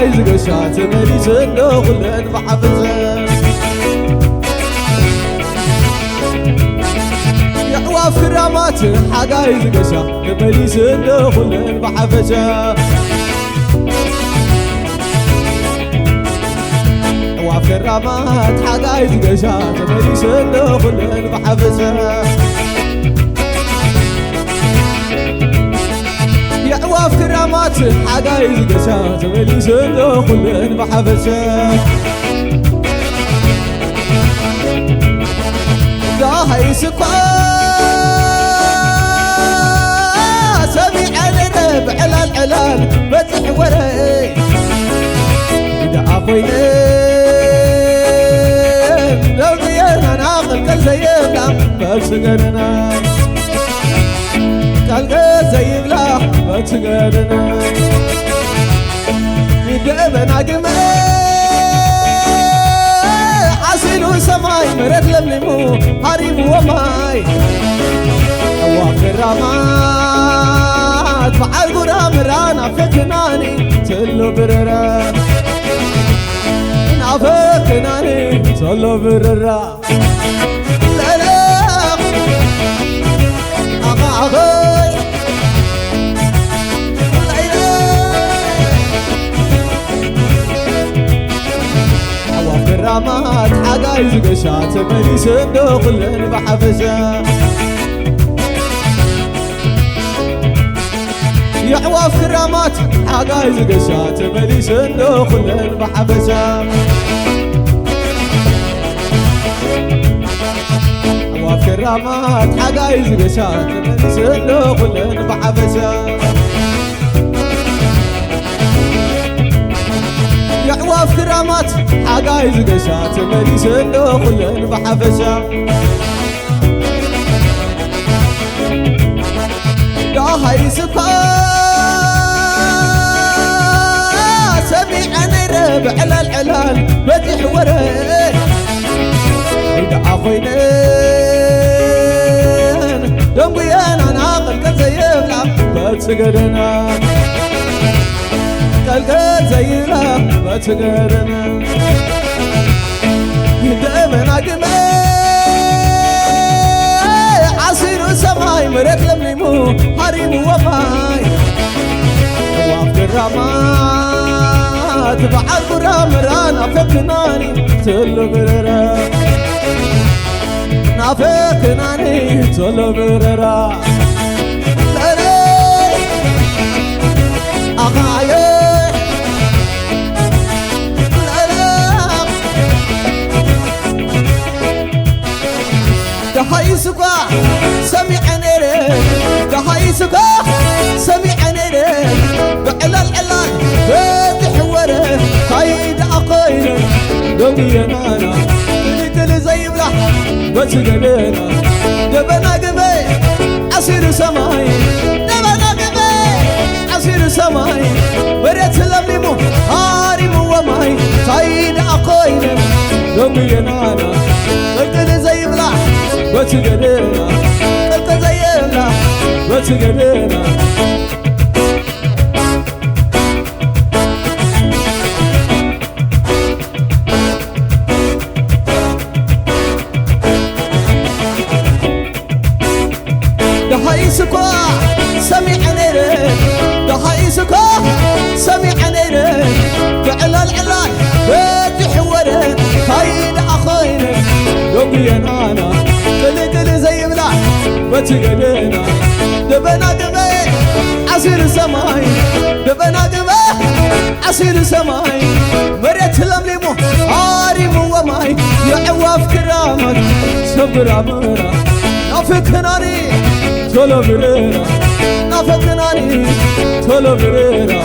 حقايز قشات مليس النغلن بحفزة يعواف كرامات حقايز قشات مليس النغلن بحفزة يعواف كرامات حقايز قشات مليس النغلن بحفزة يعواف كرامات حقايز قشات مليس النغلن بحفزة هاي سكوان سميع الندب على العلال فتح وري إذا عفوينين لو دينا ناقل كل زيبلا فاتسقرنا كالقل زيبلا فاتسقرنا يدبنا قمين عسلو سماي مرد لملمو حريم وماي أواف الرامات فعال قرام رانا فكناني تلو بررا نافكناني تلو بررا لا لا أغا أغاي كرامات حقايز قشات مليس النغلن بحفزة يعواف كرامات حقايز قشات مليس النغلن بحفزة يعواف كرامات حقايز قشات مليس النغلن بحفزة يعواف كرامات حقايز قشات مليس النغلن بحفزة لا هاي سكان سميع نرب على العلال فتح ورين إذا عفوينين دنبيانا ناقل كل زيبلا فتسقرنا كالقل زيبلا فتسقرنا يدمنا قمي عصير سماي مرت لملمو حريم وماي واف كرامات بعد قرام رانا فكناني تلو بررا نافكناني تلو بررا لري أغاية هاي سكا سميع نيري هاي سكا سميع نيري بعلال علال فتح وري هايد عقايل دنيانا كل زي بلا وتقلينا دبنا قبي عصير سماي دبنا قبي عصير سماي بريت لملمو هارم وماي هايد عقايل دنيانا كل زي بلا وتقلينا انت زينا وتقلينا هاي سكا سميع نيري هاي سكا سميع نيري بعلال علال فتح وري هايد عخايل دنيانا كل زي بلا وتقلينا دبنا قبي عصير سماي دبنا قبي عصير سماي مريت لملمو هارم وماي يعواف كرامك صبر عمرا نافكناني تلو بريرا نافكناني تلو بريرا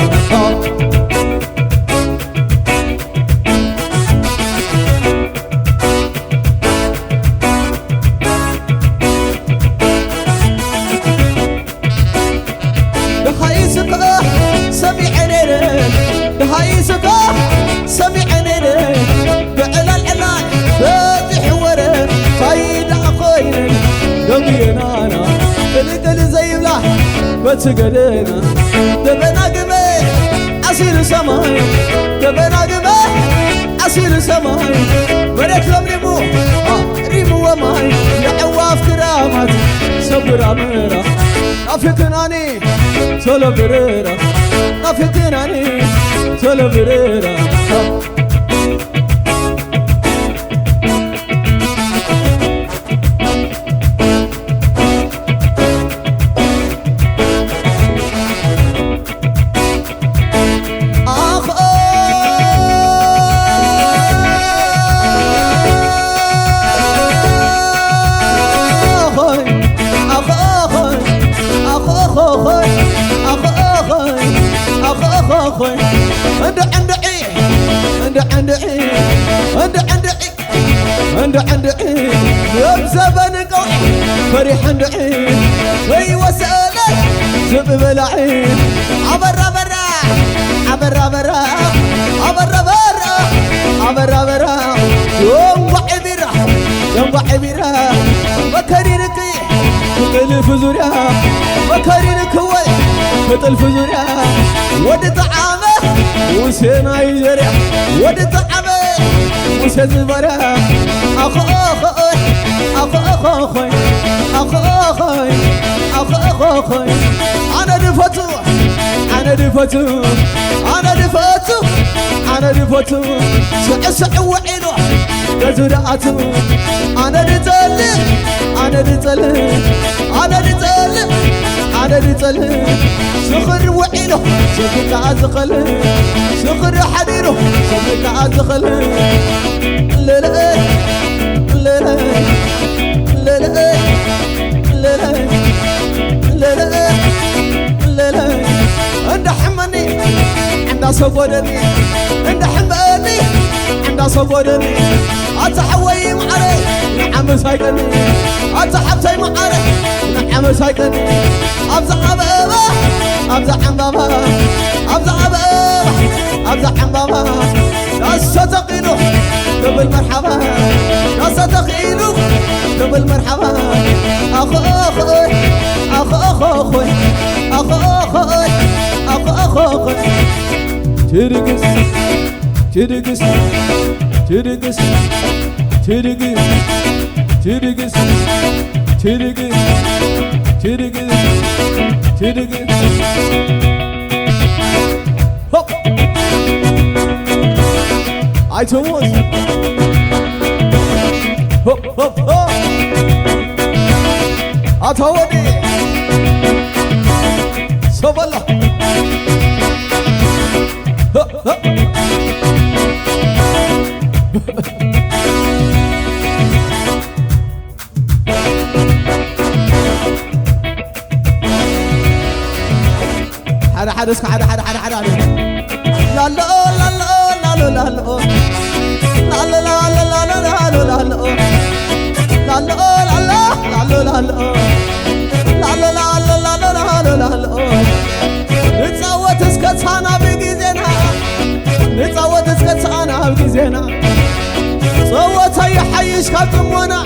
وتقلينا دبنا قبي عصير سماي سماي مريت لهم ريمو وماي يعواف كرامات صبر أميرة أفكناني تولو بريرة أفكناني تولو بريرة عند يوم زبن قوي فريح عند عين وي وسألك زب بلعين عبر برا عبر برا عبر برا عبر برا يوم بعبرا يوم بعبرا بكرينك تطلف زوريا بكرينك وي تطلف زوريا ود طعامه وسنا يزرع ود طعامه وسد برا أخو أخوي أخو أخوي أخو أخوي أخو أخوي أنا دفتو أنا دفتو أنا دفتو أنا دفتو سع وعينو جزراتو أنا دتل أنا دتل أنا دتل أنا دتل سخر وعينو سخر عزقل سخر حديرو سخر عزقل لا لا لا لا لا لا لا لا لا عند حمني عند صبرني عند حمني عند صبرني أتحوي معري نعم سايقني أتحبتي معري نعم سايقني أبزع بابا أبزع بابا أبزع بابا أبزع بابا أستقيله قبل مرحبا أستقيله قبل مرحبا أخو أخوي أخو أخوي أخو أخوي أخو أخوي ترقص ترقص ترقص ترقص ترقص ترقص ترقص ترقص هوب I told hop hop hop I told you so balla hop hop حدث حد لا لا لا لا لا لا لا نتصوت اسكتانا بجيزنا نتصوت اسكتانا بجيزنا صوت يحيش كتمونا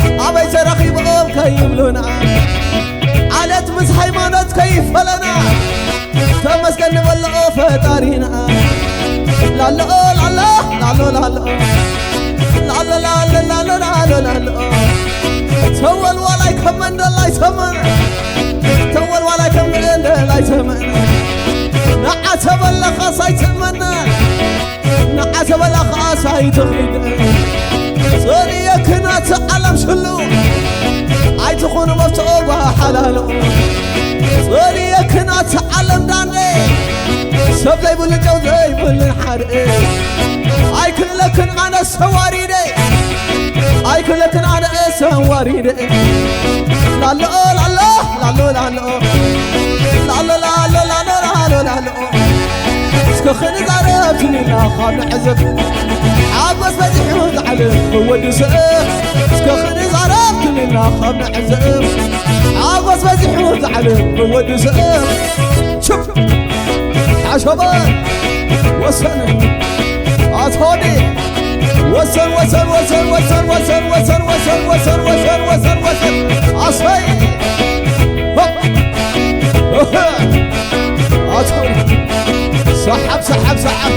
أبي ترخيب أم كيبلونا علت مس حيمانات كيف لنا تمسكن بالله فتارينا لا لا لا لا لا لا لا لا لا لا لا لا لا لا تول ولا يكمن الله يسمن تول ولا يكمن الله يسمن نعت بالله خاص يسمن نعت بالله خاص يتخيد صوري كنا تعلم شلو عاي تخون مفتوبة حلالو صوري كنا تعلم داني سبلا يقول الجوزة يقول الحرق عاي كلكن أنا سواري دي عاي كلكن أنا سواري دي لا لا لا لا لا لا لا لا لا لا لا لا لا سكخن زاربتني لا خاب عزب عباس بدحوز عليه ودي سقف سكخن زاربتني لا خاب عزب عباس بدحوز عليه ودي سقف شوف عشبان وسن أصحابي وسن وسن وسن وسن وسن وسن وسن وسن وسن وسن وسن أصحابي أصحابي سحب سحب سحب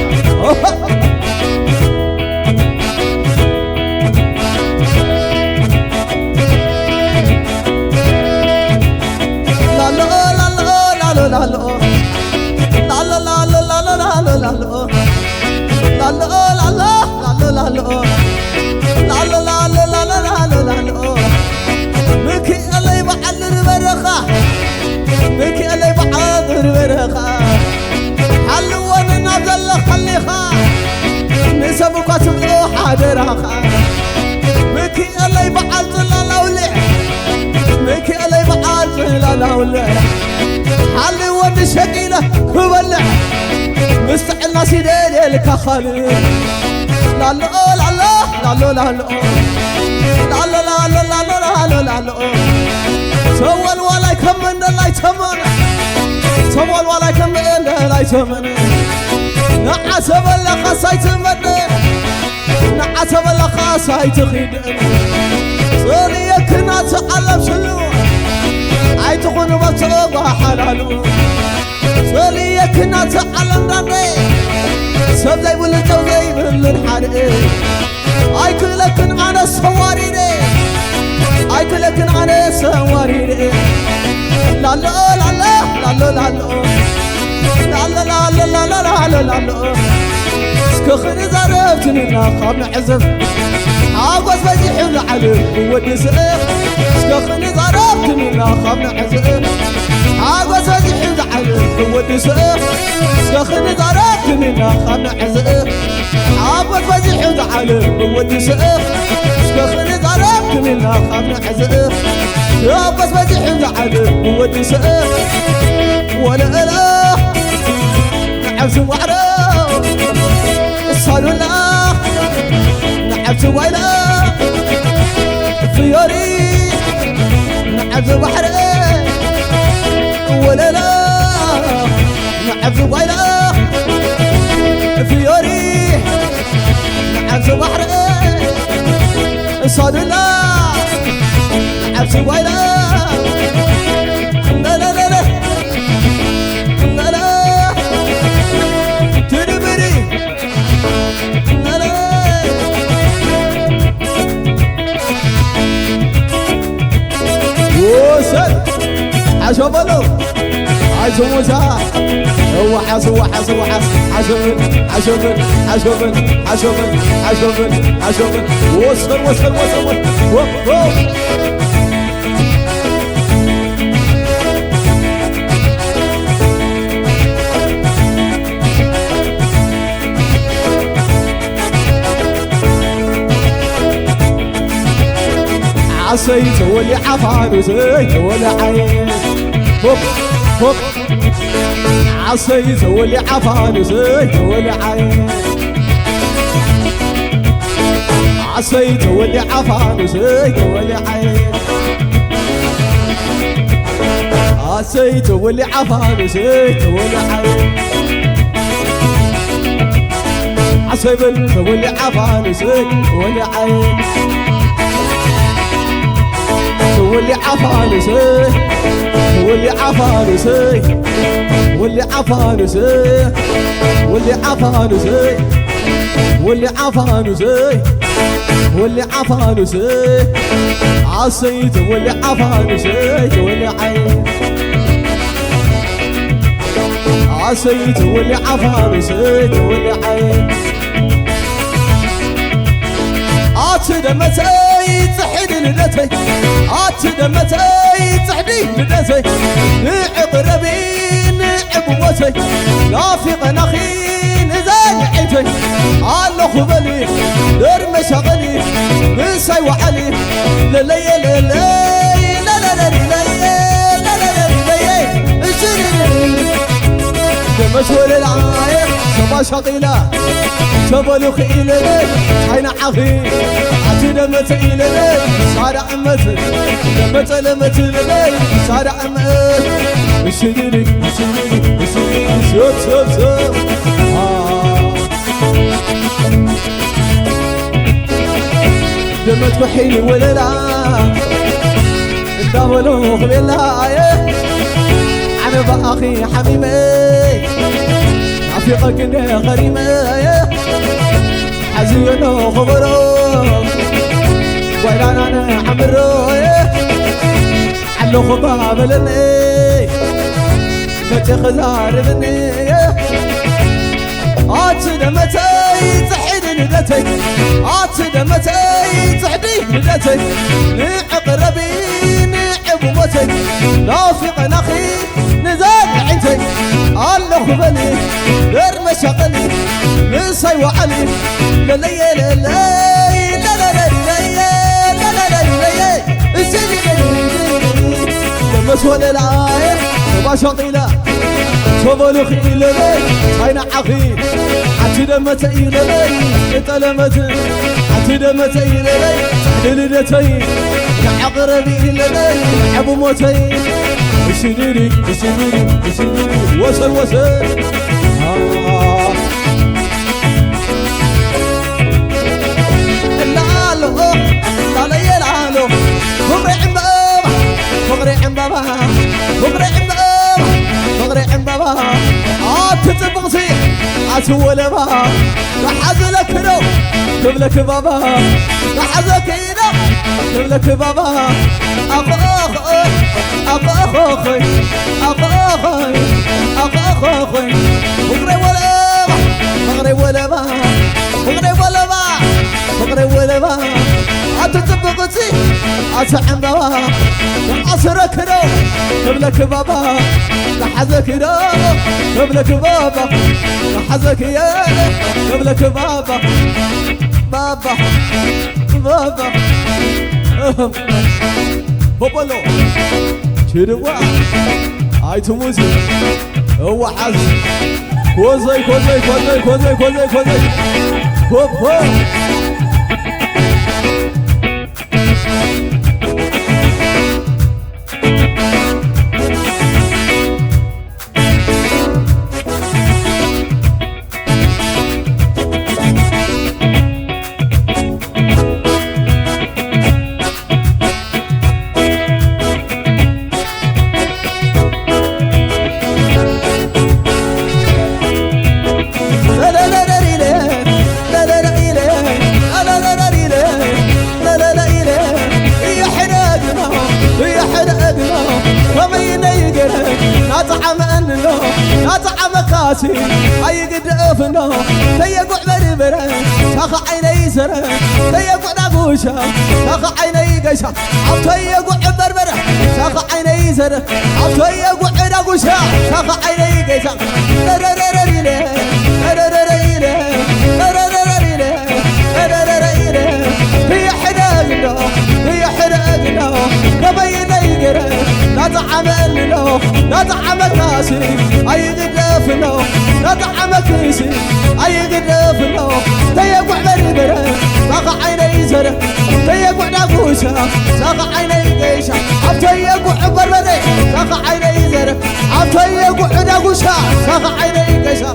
بكي الله يبعل البرخة بكي الله يبعل البرخة حلوان نابدل خليخا نسبك تبقى حادرخا بكي الله يبعل طلال أولي بكي الله يبعل طلال أولي حلوان شكيلة كبلع مستحيل ناسي ديلي لك خالي لا لا لا لا لا لا لا لا لا لا لا لا لا سوال ولا يكمن لا يتمن سوال ولا يكمن لا يتمن نعسب لك سايتمن نعسب لك سايتخيد صريك ناس علم شلو عاي تكون بصوبة حلالو صريك ناس علم داني سب زي بول الجوزي بول الحالي اي كلكن انا سواري دي اي كلكن انا سواري دي لا لا لا لا لا لا لا لا لا لا لا لا لا لا لا سكخن زرفتني ناقام عزف عاقوس بزي حول علم ودي سقف سكخن زرفتني ناقام عزف عاقوس بزي حول علم ودي سقف سكخن زرفتني ناقام عزف عاقوس بزي حول علم ودي سقف سكخن زرفتني ناقام عزف عاقوس بزي حول علم ودي سقف ولا لا نعبس وعرف صاروا لا نعبس ويلا فيوري نعبس بحري ولا لا نعبس ويلا فيوري نعبس بحري صاروا لا نعبس ويلا لا لا لا لا لا لا تدبري وسد عشبلو عشوزا هو حسو حسو عشبن عشبن عشبن عشبن عشبن عشبن وصل وصل وصل وصل عصيت ولي عفان وزيت ولي عين هوب هوب عصيت ولي عفان وزيت ولي عين عصيت ولي عفان وزيت ولي عين عصيت ولي عفان وزيت ولي عين عصيت ولي عفان وزيت ولي عين واللي عفاني سي واللي عفاني سي واللي عفاني سي واللي عفاني سي واللي عفاني سي واللي عفاني سي عصيت واللي عفاني سي واللي عين عصيت واللي عفاني سي واللي عين دمتي تحدي لدتي دمتي تحدي لدتي نعب ربي نعب وتي لا في قناخي نزال عيتي الله خبلي در مشغلي من سي وعلي لا لا لا لا لا لا لا مشغول العاير شبا شغيلة شبا لخيلة حين عخي عتنا متئلة صار عمت لمت لمت للي صار عمت الشديري الشديري الشديري شوف شوف شوف دمت بحيلي ولا لا الدولوخ بالله أنا بأخي حميمي عفيقك إني غريمي حزينو خبرو ويلانا أنا حمرو علو خباب لني متي خزار مني دمتي ندتي دمتي تحدي ندتي نعقربي نعب موتي نافق نخي نزال عينتي الله خبلي غير مشاقلي نصي وعلي للي للي لا لا لا لا لا لا لا السيدي لمس ولا العاير وباشطي لا شوفوا خيل لي عين عخي حتى دمتي لي طلمت حتى دمتي لي للدتي عقربي لي ابو موتي الشديري وصل العالو فقري عم بابا تطبقسي عتولى بابا بحزلك لو تبلك بابا بحزلك لو تبلك بابا أخوخي فقري ولا با عتطبقسي عتعم بابا عصرك لو تبلك بابا لحظك يا قبلك بابا لحظك يا قبلك بابا بابا بابلو شروا عايتو موزي هو حظ كوزي هوب أي قد أفنو تيقع بربرة شاخ عيني سرة تيقع ناقوشة شاخ عيني قشة أو تيقع بربرة شاخ عيني سرة أو تيقع ناقوشة شاخ عيني قشة هي حرقنا كبينا يقرأ لا تعمل له لا تعمل كاسي أي قدفنو لا تعمل كيسي أي قدفنو تيقع بربرة ساق عيني زرع تيقع ناقوشة ساق عيني قيشة أب تيقع بربرة ساق عيني زرع أب تيقع ناقوشة ساق عيني قيشة